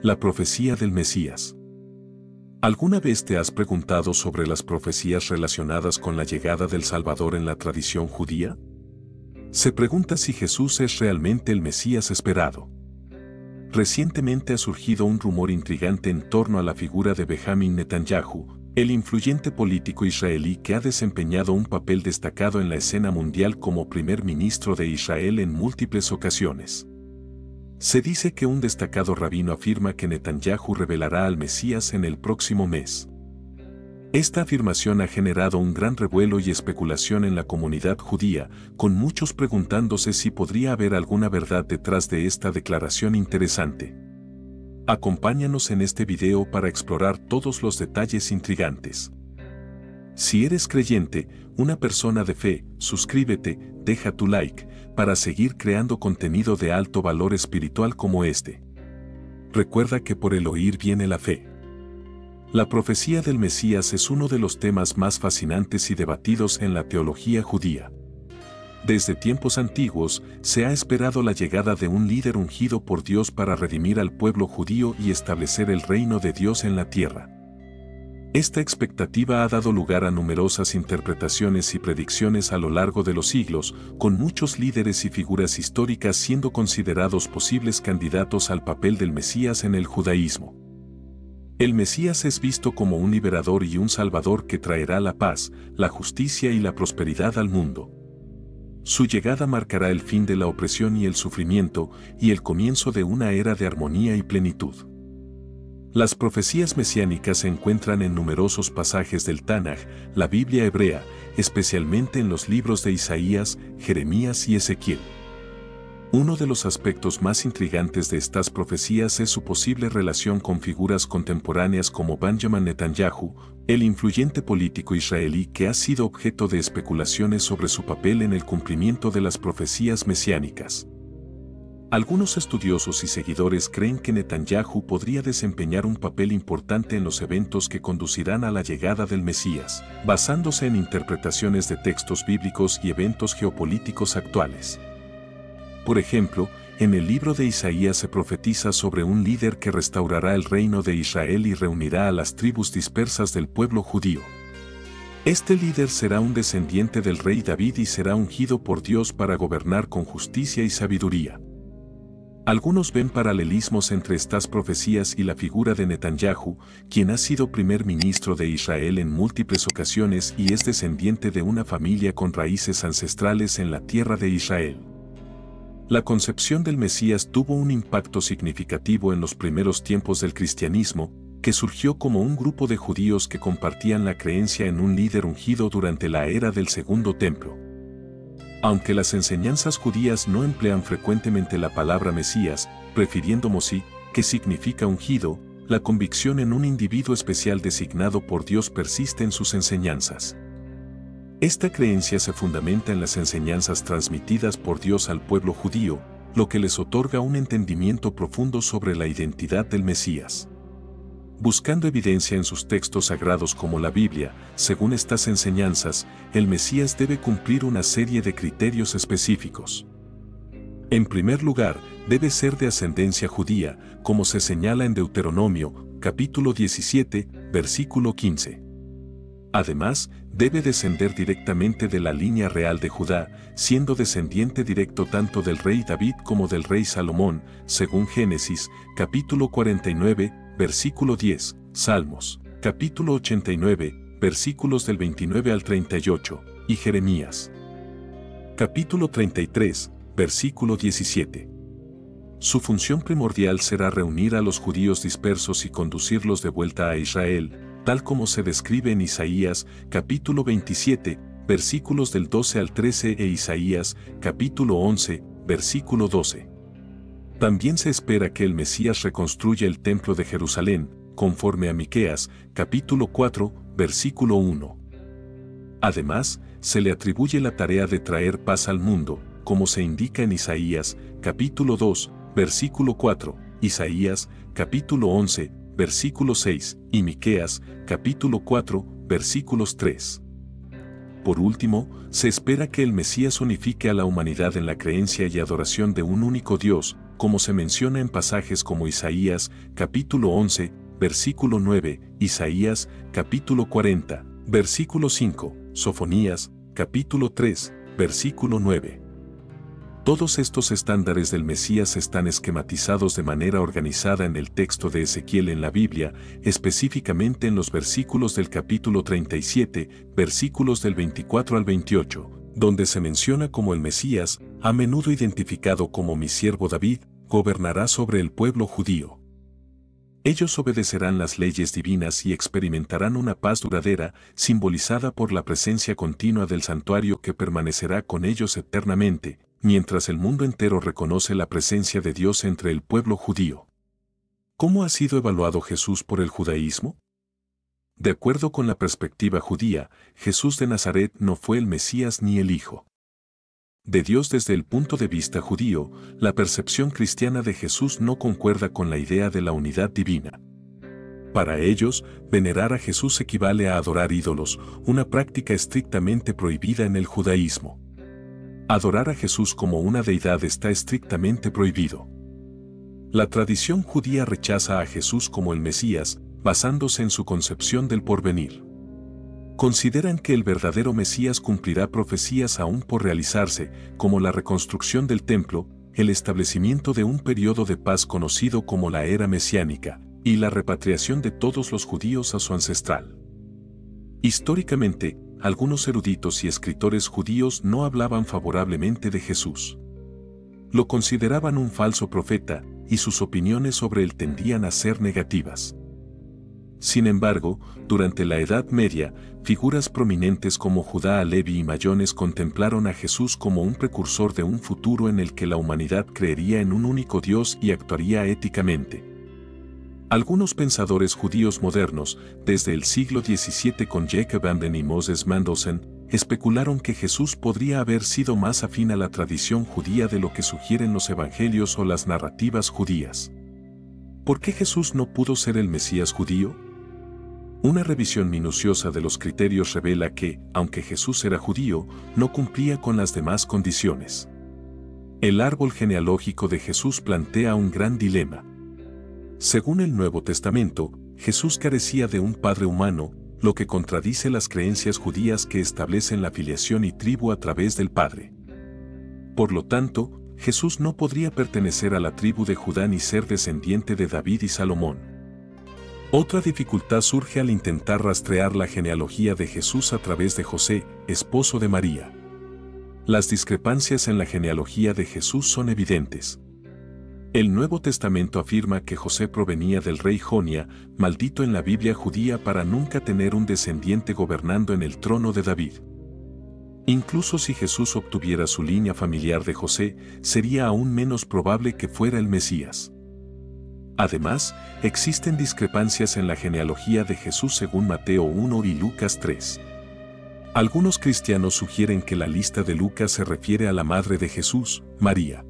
La profecía del Mesías. ¿Alguna vez te has preguntado sobre las profecías relacionadas con la llegada del Salvador en la tradición judía? Se pregunta si Jesús es realmente el Mesías esperado. Recientemente ha surgido un rumor intrigante en torno a la figura de Benjamin Netanyahu, el influyente político israelí que ha desempeñado un papel destacado en la escena mundial como primer ministro de Israel en múltiples ocasiones. Se dice que un destacado rabino afirma que Netanyahu revelará al Mesías en el próximo mes. Esta afirmación ha generado un gran revuelo y especulación en la comunidad judía, con muchos preguntándose si podría haber alguna verdad detrás de esta declaración interesante. Acompáñanos en este video para explorar todos los detalles intrigantes. Si eres creyente, una persona de fe, suscríbete, deja tu like, para seguir creando contenido de alto valor espiritual como este. Recuerda que por el oír viene la fe. La profecía del Mesías es uno de los temas más fascinantes y debatidos en la teología judía. Desde tiempos antiguos, se ha esperado la llegada de un líder ungido por Dios para redimir al pueblo judío y establecer el reino de Dios en la tierra. Esta expectativa ha dado lugar a numerosas interpretaciones y predicciones a lo largo de los siglos, con muchos líderes y figuras históricas siendo considerados posibles candidatos al papel del Mesías en el judaísmo. El Mesías es visto como un liberador y un salvador que traerá la paz, la justicia y la prosperidad al mundo. Su llegada marcará el fin de la opresión y el sufrimiento, y el comienzo de una era de armonía y plenitud. Las profecías mesiánicas se encuentran en numerosos pasajes del Tanaj, la Biblia hebrea, especialmente en los libros de Isaías, Jeremías y Ezequiel. Uno de los aspectos más intrigantes de estas profecías es su posible relación con figuras contemporáneas como Benjamin Netanyahu, el influyente político israelí que ha sido objeto de especulaciones sobre su papel en el cumplimiento de las profecías mesiánicas. Algunos estudiosos y seguidores creen que Netanyahu podría desempeñar un papel importante en los eventos que conducirán a la llegada del Mesías, basándose en interpretaciones de textos bíblicos y eventos geopolíticos actuales. Por ejemplo, en el libro de Isaías se profetiza sobre un líder que restaurará el reino de Israel y reunirá a las tribus dispersas del pueblo judío. Este líder será un descendiente del rey David y será ungido por Dios para gobernar con justicia y sabiduría. Algunos ven paralelismos entre estas profecías y la figura de Netanyahu, quien ha sido primer ministro de Israel en múltiples ocasiones y es descendiente de una familia con raíces ancestrales en la tierra de Israel. La concepción del Mesías tuvo un impacto significativo en los primeros tiempos del cristianismo, que surgió como un grupo de judíos que compartían la creencia en un líder ungido durante la era del Segundo Templo. Aunque las enseñanzas judías no emplean frecuentemente la palabra Mesías, prefiriendo Mosí, que significa ungido, la convicción en un individuo especial designado por Dios persiste en sus enseñanzas. Esta creencia se fundamenta en las enseñanzas transmitidas por Dios al pueblo judío, lo que les otorga un entendimiento profundo sobre la identidad del Mesías. Buscando evidencia en sus textos sagrados como la Biblia, según estas enseñanzas, el Mesías debe cumplir una serie de criterios específicos. En primer lugar, debe ser de ascendencia judía, como se señala en Deuteronomio, capítulo 17, versículo 15. Además, debe descender directamente de la línea real de Judá, siendo descendiente directo tanto del rey David como del rey Salomón, según Génesis, capítulo 49, versículo 10, Salmos, capítulo 89, versículos del 29 al 38, y Jeremías, capítulo 33, versículo 17. Su función primordial será reunir a los judíos dispersos y conducirlos de vuelta a Israel, tal como se describe en Isaías, capítulo 27, versículos del 12 al 13 e Isaías, capítulo 11, versículo 12. También se espera que el Mesías reconstruya el templo de Jerusalén, conforme a Miqueas, capítulo 4, versículo 1. Además, se le atribuye la tarea de traer paz al mundo, como se indica en Isaías, capítulo 2, versículo 4, Isaías, capítulo 11, versículo 6, y Miqueas, capítulo 4, versículos 3. Por último, se espera que el Mesías unifique a la humanidad en la creencia y adoración de un único Dios, como se menciona en pasajes como Isaías, capítulo 11, versículo 9, Isaías, capítulo 40, versículo 5, Sofonías, capítulo 3, versículo 9. Todos estos estándares del Mesías están esquematizados de manera organizada en el texto de Ezequiel en la Biblia, específicamente en los versículos del capítulo 37, versículos del 24 al 28, donde se menciona como el Mesías, a menudo identificado como mi siervo David, gobernará sobre el pueblo judío. Ellos obedecerán las leyes divinas y experimentarán una paz duradera, simbolizada por la presencia continua del santuario que permanecerá con ellos eternamente, mientras el mundo entero reconoce la presencia de Dios entre el pueblo judío. ¿Cómo ha sido evaluado Jesús por el judaísmo? De acuerdo con la perspectiva judía, Jesús de Nazaret no fue el Mesías ni el Hijo de Dios. Desde el punto de vista judío, la percepción cristiana de Jesús no concuerda con la idea de la unidad divina. Para ellos, venerar a Jesús equivale a adorar ídolos, una práctica estrictamente prohibida en el judaísmo. Adorar a Jesús como una deidad está estrictamente prohibido. La tradición judía rechaza a Jesús como el Mesías, basándose en su concepción del porvenir. Consideran que el verdadero Mesías cumplirá profecías aún por realizarse, como la reconstrucción del templo, el establecimiento de un periodo de paz conocido como la era mesiánica, y la repatriación de todos los judíos a su ancestral. Históricamente, algunos eruditos y escritores judíos no hablaban favorablemente de Jesús. Lo consideraban un falso profeta, y sus opiniones sobre él tendían a ser negativas. Sin embargo, durante la Edad Media, figuras prominentes como Judá Alevi y Mayones contemplaron a Jesús como un precursor de un futuro en el que la humanidad creería en un único Dios y actuaría éticamente. Algunos pensadores judíos modernos, desde el siglo XVII con Jacob Amden y Moses Mendelssohn, especularon que Jesús podría haber sido más afín a la tradición judía de lo que sugieren los evangelios o las narrativas judías. ¿Por qué Jesús no pudo ser el Mesías judío? Una revisión minuciosa de los criterios revela que, aunque Jesús era judío, no cumplía con las demás condiciones. El árbol genealógico de Jesús plantea un gran dilema. Según el Nuevo Testamento, Jesús carecía de un padre humano, lo que contradice las creencias judías que establecen la filiación y tribu a través del Padre. Por lo tanto, Jesús no podría pertenecer a la tribu de Judá ni ser descendiente de David y Salomón. Otra dificultad surge al intentar rastrear la genealogía de Jesús a través de José, esposo de María. Las discrepancias en la genealogía de Jesús son evidentes. El Nuevo Testamento afirma que José provenía del rey Jonia, maldito en la Biblia judía para nunca tener un descendiente gobernando en el trono de David. Incluso si Jesús obtuviera su línea familiar de José, sería aún menos probable que fuera el Mesías. Además, existen discrepancias en la genealogía de Jesús según Mateo 1 y Lucas 3. Algunos cristianos sugieren que la lista de Lucas se refiere a la madre de Jesús, María.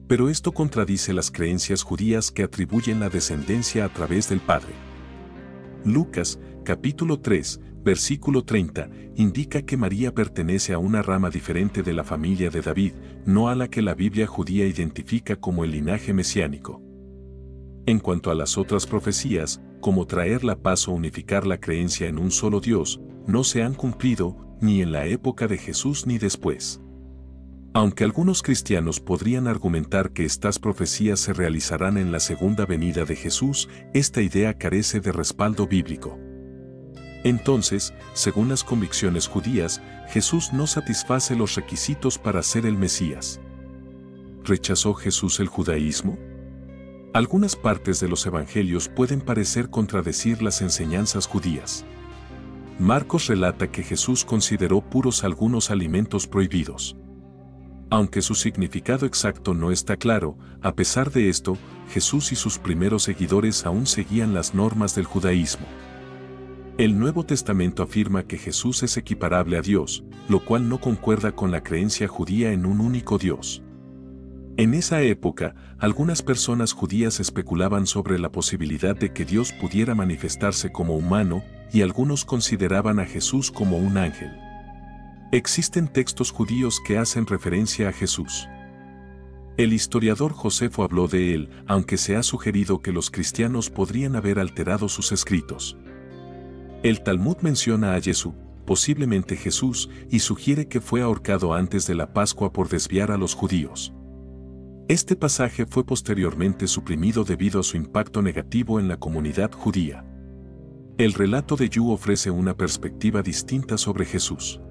Pero esto contradice las creencias judías que atribuyen la descendencia a través del Padre. Lucas, capítulo 3, versículo 30, indica que María pertenece a una rama diferente de la familia de David, no a la que la Biblia judía identifica como el linaje mesiánico. En cuanto a las otras profecías, como traer la paz o unificar la creencia en un solo Dios, no se han cumplido, ni en la época de Jesús ni después. Aunque algunos cristianos podrían argumentar que estas profecías se realizarán en la segunda venida de Jesús, esta idea carece de respaldo bíblico. Entonces, según las convicciones judías, Jesús no satisface los requisitos para ser el Mesías. ¿Rechazó Jesús el judaísmo? Algunas partes de los evangelios pueden parecer contradecir las enseñanzas judías. Marcos relata que Jesús consideró puros algunos alimentos prohibidos. Aunque su significado exacto no está claro, a pesar de esto, Jesús y sus primeros seguidores aún seguían las normas del judaísmo. El Nuevo Testamento afirma que Jesús es equiparable a Dios, lo cual no concuerda con la creencia judía en un único Dios. En esa época, algunas personas judías especulaban sobre la posibilidad de que Dios pudiera manifestarse como humano, y algunos consideraban a Jesús como un ángel. Existen textos judíos que hacen referencia a Jesús. El historiador Josefo habló de él, aunque se ha sugerido que los cristianos podrían haber alterado sus escritos. El Talmud menciona a Yesú, posiblemente Jesús, y sugiere que fue ahorcado antes de la Pascua por desviar a los judíos. Este pasaje fue posteriormente suprimido debido a su impacto negativo en la comunidad judía. El relato de Yu ofrece una perspectiva distinta sobre Jesús.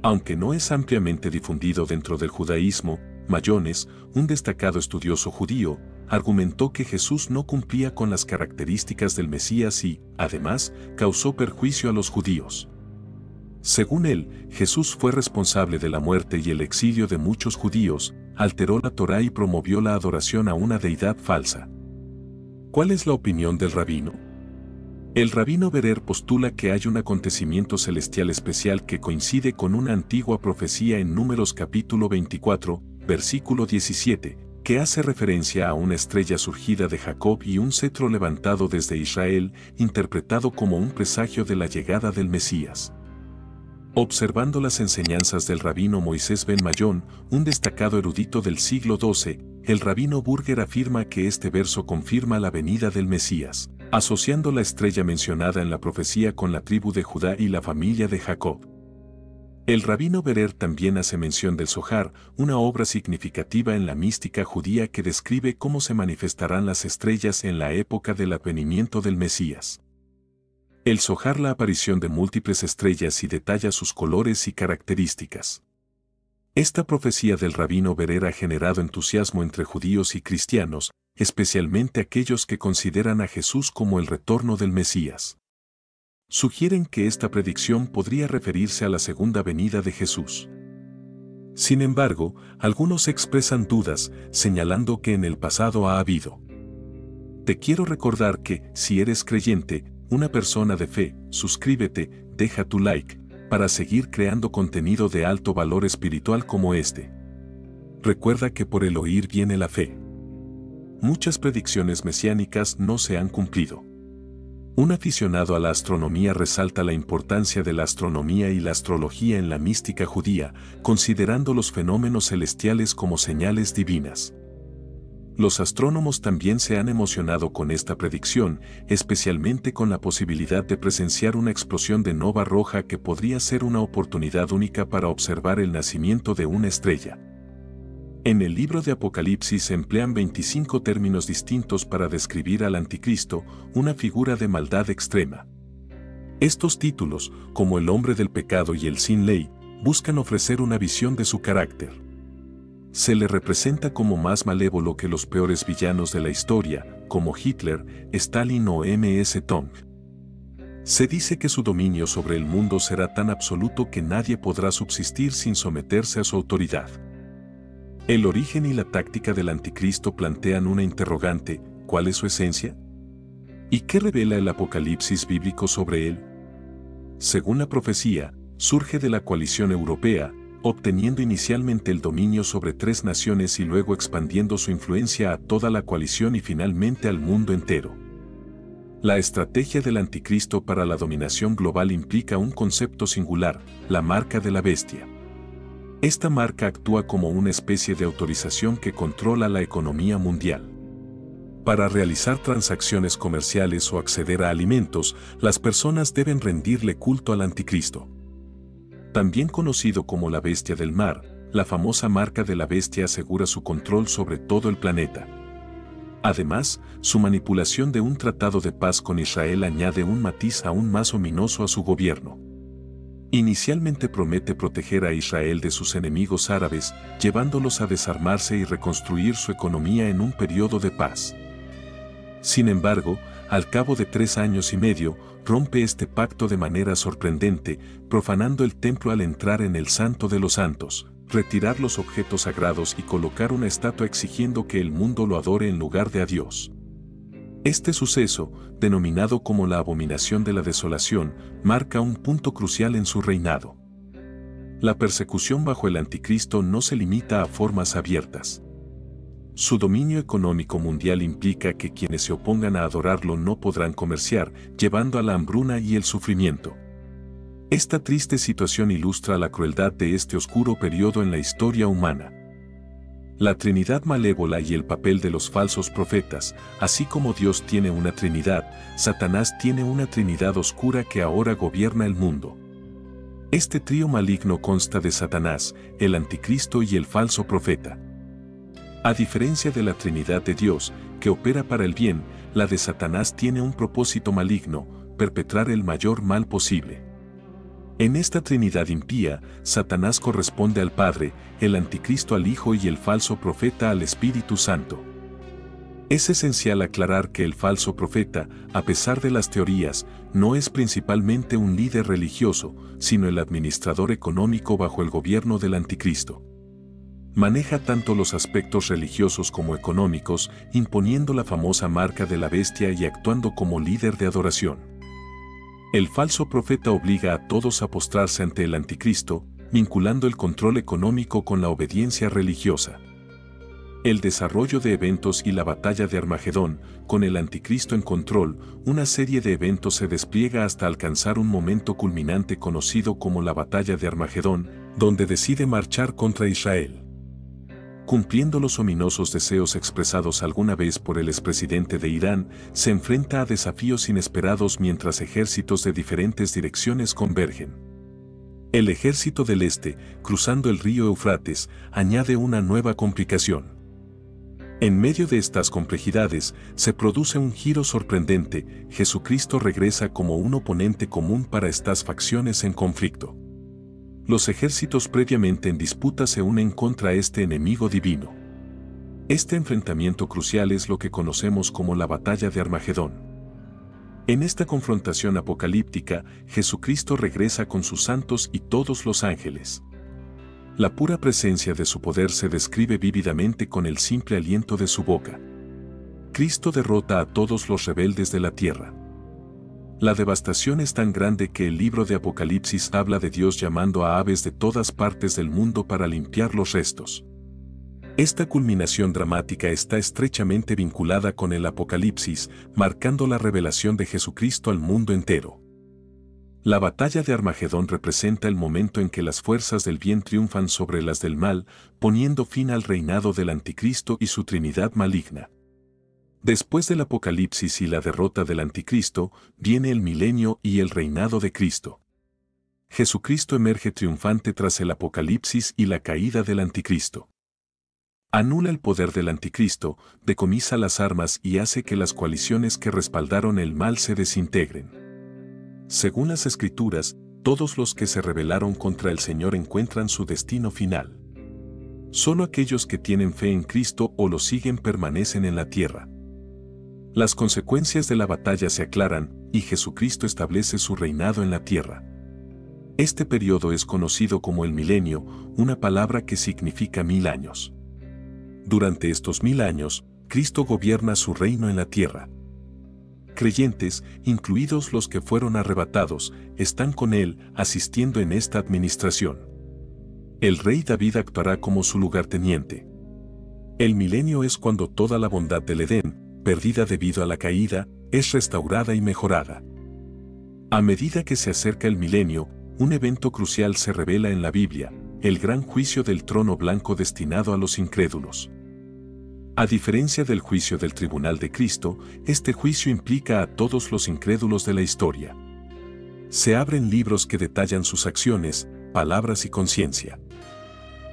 Aunque no es ampliamente difundido dentro del judaísmo, Mayones, un destacado estudioso judío, argumentó que Jesús no cumplía con las características del Mesías y, además, causó perjuicio a los judíos. Según él, Jesús fue responsable de la muerte y el exilio de muchos judíos, alteró la Torá y promovió la adoración a una deidad falsa. ¿Cuál es la opinión del rabino? El rabino Berer postula que hay un acontecimiento celestial especial que coincide con una antigua profecía en Números capítulo 24, versículo 17, que hace referencia a una estrella surgida de Jacob y un cetro levantado desde Israel, interpretado como un presagio de la llegada del Mesías. Observando las enseñanzas del rabino Moisés ben Mayón, un destacado erudito del siglo XII, el rabino Burger afirma que este verso confirma la venida del Mesías, asociando la estrella mencionada en la profecía con la tribu de Judá y la familia de Jacob. El rabino Berer también hace mención del Zohar, una obra significativa en la mística judía que describe cómo se manifestarán las estrellas en la época del advenimiento del Mesías. El Zohar la aparición de múltiples estrellas y detalla sus colores y características. Esta profecía del rabino Berer ha generado entusiasmo entre judíos y cristianos, especialmente aquellos que consideran a Jesús como el retorno del Mesías. Sugieren que esta predicción podría referirse a la segunda venida de Jesús. Sin embargo, algunos expresan dudas, señalando que en el pasado ha habido. Te quiero recordar que, si eres creyente, una persona de fe, suscríbete, deja tu like, para seguir creando contenido de alto valor espiritual como este. Recuerda que por el oír viene la fe. Muchas predicciones mesiánicas no se han cumplido. Un aficionado a la astronomía resalta la importancia de la astronomía y la astrología en la mística judía, considerando los fenómenos celestiales como señales divinas. Los astrónomos también se han emocionado con esta predicción, especialmente con la posibilidad de presenciar una explosión de nova roja que podría ser una oportunidad única para observar el nacimiento de una estrella. En el libro de Apocalipsis se emplean 25 términos distintos para describir al anticristo, una figura de maldad extrema. Estos títulos, como el hombre del pecado y el sin ley, buscan ofrecer una visión de su carácter. Se le representa como más malévolo que los peores villanos de la historia, como Hitler, Stalin o M.S. Tong. Se dice que su dominio sobre el mundo será tan absoluto que nadie podrá subsistir sin someterse a su autoridad. El origen y la táctica del anticristo plantean una interrogante: ¿cuál es su esencia? ¿Y qué revela el Apocalipsis bíblico sobre él? Según la profecía, surge de la coalición europea, obteniendo inicialmente el dominio sobre 3 naciones y luego expandiendo su influencia a toda la coalición y finalmente al mundo entero. La estrategia del anticristo para la dominación global implica un concepto singular: la marca de la bestia. Esta marca actúa como una especie de autorización que controla la economía mundial. Para realizar transacciones comerciales o acceder a alimentos, las personas deben rendirle culto al anticristo. También conocido como la bestia del mar, la famosa marca de la bestia asegura su control sobre todo el planeta. Además, su manipulación de un tratado de paz con Israel añade un matiz aún más ominoso a su gobierno. Inicialmente promete proteger a Israel de sus enemigos árabes, llevándolos a desarmarse y reconstruir su economía en un periodo de paz. Sin embargo, al cabo de 3 años y medio, rompe este pacto de manera sorprendente, profanando el templo al entrar en el Santo de los Santos, retirar los objetos sagrados y colocar una estatua exigiendo que el mundo lo adore en lugar de a Dios. Este suceso, denominado como la abominación de la desolación, marca un punto crucial en su reinado. La persecución bajo el anticristo no se limita a formas abiertas. Su dominio económico mundial implica que quienes se opongan a adorarlo no podrán comerciar, llevando a la hambruna y el sufrimiento. Esta triste situación ilustra la crueldad de este oscuro periodo en la historia humana. La Trinidad malévola y el papel de los falsos profetas. Así como Dios tiene una Trinidad, Satanás tiene una Trinidad oscura que ahora gobierna el mundo. Este trío maligno consta de Satanás, el Anticristo y el falso profeta. A diferencia de la Trinidad de Dios, que opera para el bien, la de Satanás tiene un propósito maligno: perpetrar el mayor mal posible. En esta Trinidad impía, Satanás corresponde al Padre, el Anticristo al Hijo y el falso profeta al Espíritu Santo. Es esencial aclarar que el falso profeta, a pesar de las teorías, no es principalmente un líder religioso, sino el administrador económico bajo el gobierno del Anticristo. Maneja tanto los aspectos religiosos como económicos, imponiendo la famosa marca de la bestia y actuando como líder de adoración. El falso profeta obliga a todos a postrarse ante el Anticristo, vinculando el control económico con la obediencia religiosa. El desarrollo de eventos y la batalla de Armagedón, con el Anticristo en control, una serie de eventos se despliega hasta alcanzar un momento culminante conocido como la batalla de Armagedón, donde decide marchar contra Israel. Cumpliendo los ominosos deseos expresados alguna vez por el expresidente de Irán, se enfrenta a desafíos inesperados mientras ejércitos de diferentes direcciones convergen. El ejército del este, cruzando el río Éufrates, añade una nueva complicación. En medio de estas complejidades, se produce un giro sorprendente: Jesucristo regresa como un oponente común para estas facciones en conflicto. Los ejércitos previamente en disputa se unen contra este enemigo divino. Este enfrentamiento crucial es lo que conocemos como la batalla de Armagedón. En esta confrontación apocalíptica, Jesucristo regresa con sus santos y todos los ángeles. La pura presencia de su poder se describe vívidamente con el simple aliento de su boca. Cristo derrota a todos los rebeldes de la tierra. La devastación es tan grande que el libro de Apocalipsis habla de Dios llamando a aves de todas partes del mundo para limpiar los restos. Esta culminación dramática está estrechamente vinculada con el Apocalipsis, marcando la revelación de Jesucristo al mundo entero. La batalla de Armagedón representa el momento en que las fuerzas del bien triunfan sobre las del mal, poniendo fin al reinado del Anticristo y su Trinidad maligna. Después del Apocalipsis y la derrota del Anticristo, viene el milenio y el reinado de Cristo. Jesucristo emerge triunfante tras el Apocalipsis y la caída del Anticristo. Anula el poder del Anticristo, decomisa las armas y hace que las coaliciones que respaldaron el mal se desintegren. Según las Escrituras, todos los que se rebelaron contra el Señor encuentran su destino final. Solo aquellos que tienen fe en Cristo o lo siguen permanecen en la tierra. Las consecuencias de la batalla se aclaran, y Jesucristo establece su reinado en la tierra. Este periodo es conocido como el milenio, una palabra que significa 1000 años. Durante estos 1000 años, Cristo gobierna su reino en la tierra. Creyentes, incluidos los que fueron arrebatados, están con Él, asistiendo en esta administración. El rey David actuará como su lugarteniente. El milenio es cuando toda la bondad del Edén, perdida debido a la caída, es restaurada y mejorada. A medida que se acerca el milenio, un evento crucial se revela en la Biblia: el gran juicio del trono blanco destinado a los incrédulos. A diferencia del juicio del tribunal de Cristo, este juicio implica a todos los incrédulos de la historia. Se abren libros que detallan sus acciones, palabras y conciencia.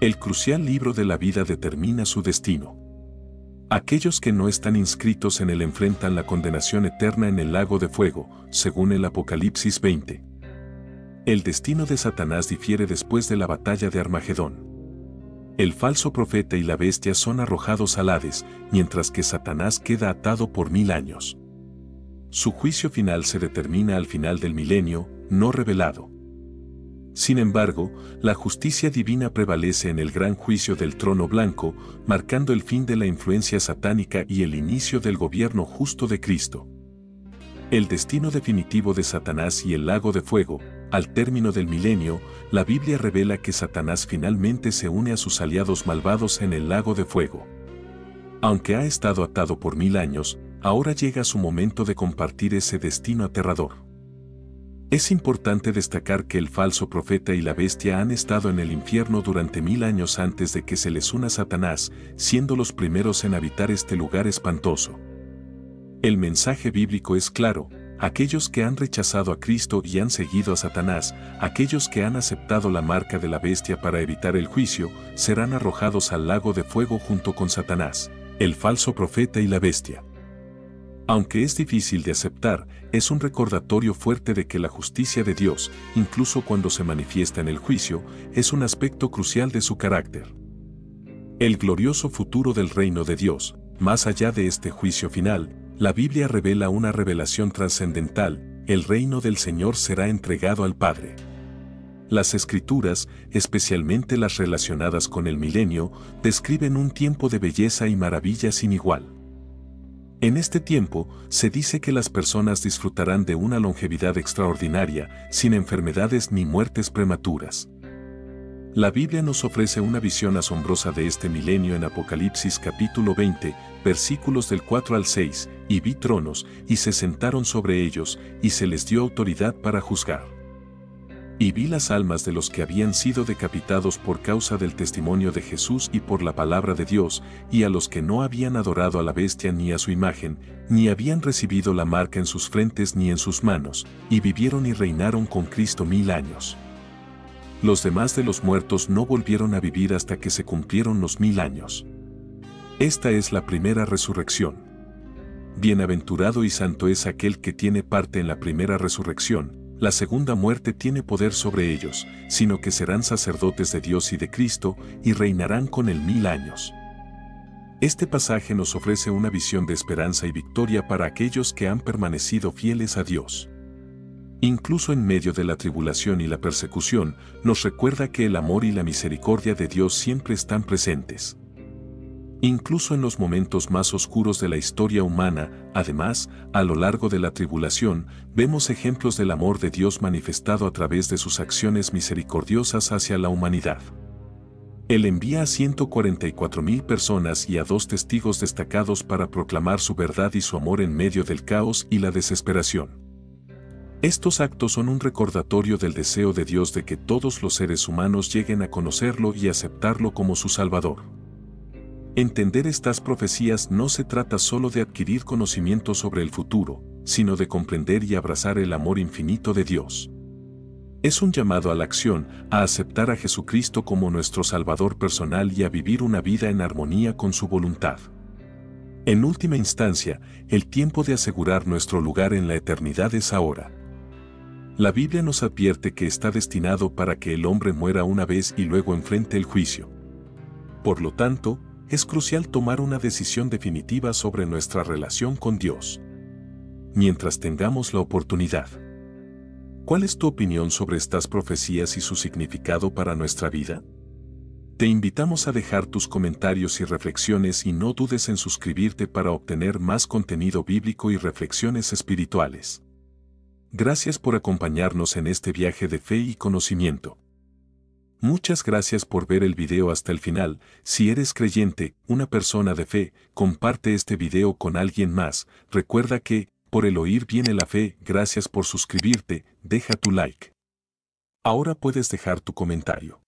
El crucial libro de la vida determina su destino. Aquellos que no están inscritos en él enfrentan la condenación eterna en el lago de fuego, según el Apocalipsis 20. El destino de Satanás difiere después de la batalla de Armagedón. El falso profeta y la bestia son arrojados al Hades, mientras que Satanás queda atado por 1000 años. Su juicio final se determina al final del milenio, no revelado. Sin embargo, la justicia divina prevalece en el gran juicio del trono blanco, marcando el fin de la influencia satánica y el inicio del gobierno justo de Cristo. El destino definitivo de Satanás y el lago de fuego. Al término del milenio, la Biblia revela que Satanás finalmente se une a sus aliados malvados en el lago de fuego. Aunque ha estado atado por 1000 años, ahora llega su momento de compartir ese destino aterrador. Es importante destacar que el falso profeta y la bestia han estado en el infierno durante 1000 años antes de que se les una Satanás, siendo los primeros en habitar este lugar espantoso. El mensaje bíblico es claro: aquellos que han rechazado a Cristo y han seguido a Satanás, aquellos que han aceptado la marca de la bestia para evitar el juicio, serán arrojados al lago de fuego junto con Satanás, el falso profeta y la bestia. Aunque es difícil de aceptar, es un recordatorio fuerte de que la justicia de Dios, incluso cuando se manifiesta en el juicio, es un aspecto crucial de su carácter. El glorioso futuro del reino de Dios, más allá de este juicio final, la Biblia revela una revelación trascendental: el reino del Señor será entregado al Padre. Las Escrituras, especialmente las relacionadas con el milenio, describen un tiempo de belleza y maravilla sin igual. En este tiempo, se dice que las personas disfrutarán de una longevidad extraordinaria, sin enfermedades ni muertes prematuras. La Biblia nos ofrece una visión asombrosa de este milenio en Apocalipsis capítulo 20, versículos del 4 al 6, y vi tronos, y se sentaron sobre ellos, y se les dio autoridad para juzgar. Y vi las almas de los que habían sido decapitados por causa del testimonio de Jesús y por la palabra de Dios, y a los que no habían adorado a la bestia ni a su imagen, ni habían recibido la marca en sus frentes ni en sus manos, y vivieron y reinaron con Cristo 1000 años. Los demás de los muertos no volvieron a vivir hasta que se cumplieron los 1000 años. Esta es la primera resurrección. Bienaventurado y santo es aquel que tiene parte en la primera resurrección. La segunda muerte tiene poder sobre ellos, sino que serán sacerdotes de Dios y de Cristo, y reinarán con él 1000 años. Este pasaje nos ofrece una visión de esperanza y victoria para aquellos que han permanecido fieles a Dios. Incluso en medio de la tribulación y la persecución, nos recuerda que el amor y la misericordia de Dios siempre están presentes. Incluso en los momentos más oscuros de la historia humana, además, a lo largo de la tribulación, vemos ejemplos del amor de Dios manifestado a través de sus acciones misericordiosas hacia la humanidad. Él envía a 144,000 personas y a 2 testigos destacados para proclamar su verdad y su amor en medio del caos y la desesperación. Estos actos son un recordatorio del deseo de Dios de que todos los seres humanos lleguen a conocerlo y aceptarlo como su Salvador. Entender estas profecías no se trata solo de adquirir conocimiento sobre el futuro, sino de comprender y abrazar el amor infinito de Dios. Es un llamado a la acción, a aceptar a Jesucristo como nuestro Salvador personal y a vivir una vida en armonía con su voluntad. En última instancia, el tiempo de asegurar nuestro lugar en la eternidad es ahora. La Biblia nos advierte que está destinado para que el hombre muera una vez y luego enfrente el juicio. Por lo tanto, es crucial tomar una decisión definitiva sobre nuestra relación con Dios. Mientras tengamos la oportunidad. ¿Cuál es tu opinión sobre estas profecías y su significado para nuestra vida? Te invitamos a dejar tus comentarios y reflexiones y no dudes en suscribirte para obtener más contenido bíblico y reflexiones espirituales. Gracias por acompañarnos en este viaje de fe y conocimiento. Muchas gracias por ver el video hasta el final. Si eres creyente, una persona de fe, comparte este video con alguien más. Recuerda que, por el oír viene la fe. Gracias por suscribirte, deja tu like. Ahora puedes dejar tu comentario.